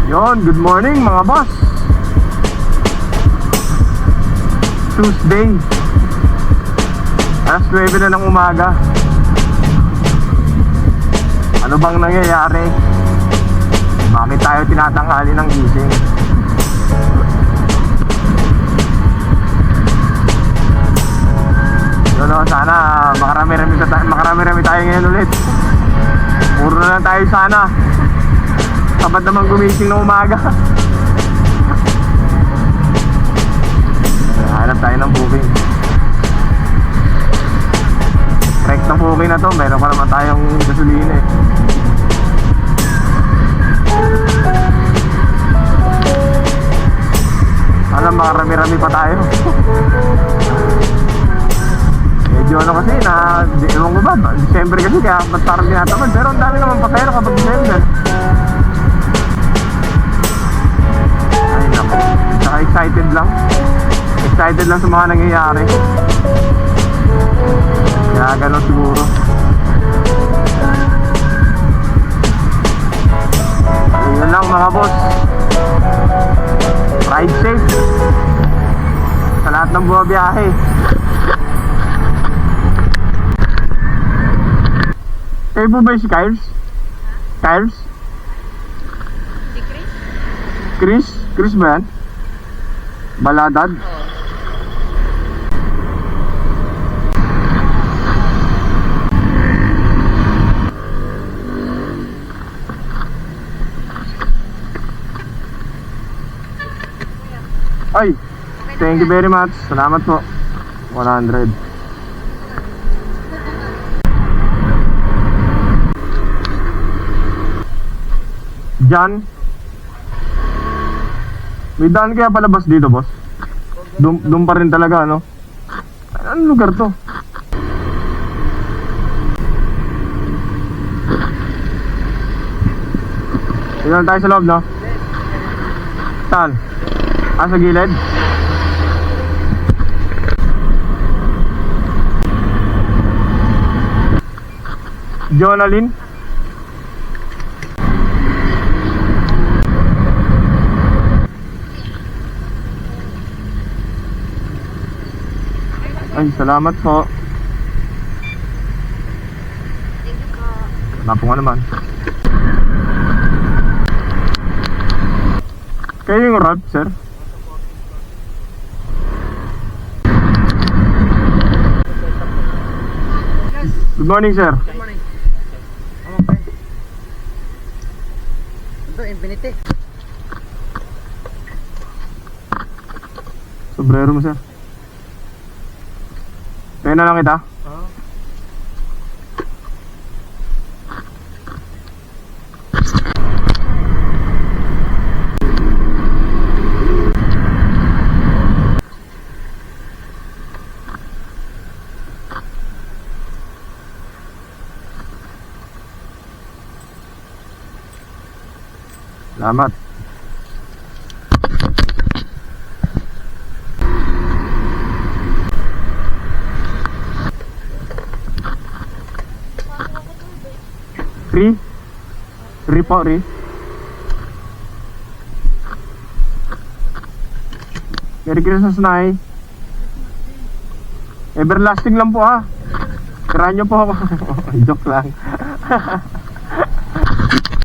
Yon, good morning mga boss. Tuesday, alas 9 na ng umaga. Ano bang nangyayari? Bakit tayo tinatanghali ng gising? Yun o, sana makarami-rami tayo ngayon ulit. Puro na lang tayo sana. Sabat naman gumising ng umaga. Hanap tayo ng booking. Correct na booking na to. Meron pa naman tayong gasolina eh. Alam, makarami-rami pa tayo. Medyo ano kasi na, ewan ko ba, December kasi kaya ba't parang tinatamad. Pero ang dami naman patero kapag December. Ay naku, saka excited lang. Excited lang sa mga nangyayari. Kaya gano'n siguro. Yun lang mga boss. Ride safe sa lahat ng bumabiyahe. Kayo po ba si Kyles? Kyles? Si Chris? Chris? Chris ba yan? Baladad? Ay, thank you very much. Salamat po. 100. Jan, may daan kaya palabas dito, boss? Doon pa rin talaga, ano? Anong lugar to? Tignan tayo sa loob, no? Saan? Sa gilid? Jonalyn? Ay, salamat po. Wala po nga naman. Kayo yung route, sir? Good morning, sir. Good morning. Okay. Ito, Infinity. Sombrero mo, sir. Kaya na lang kita. Salamat. Ri po, Ri. Merry Christmas, Nay. Everlasting lang po ha. Tirahan niyo po ako. Joke lang.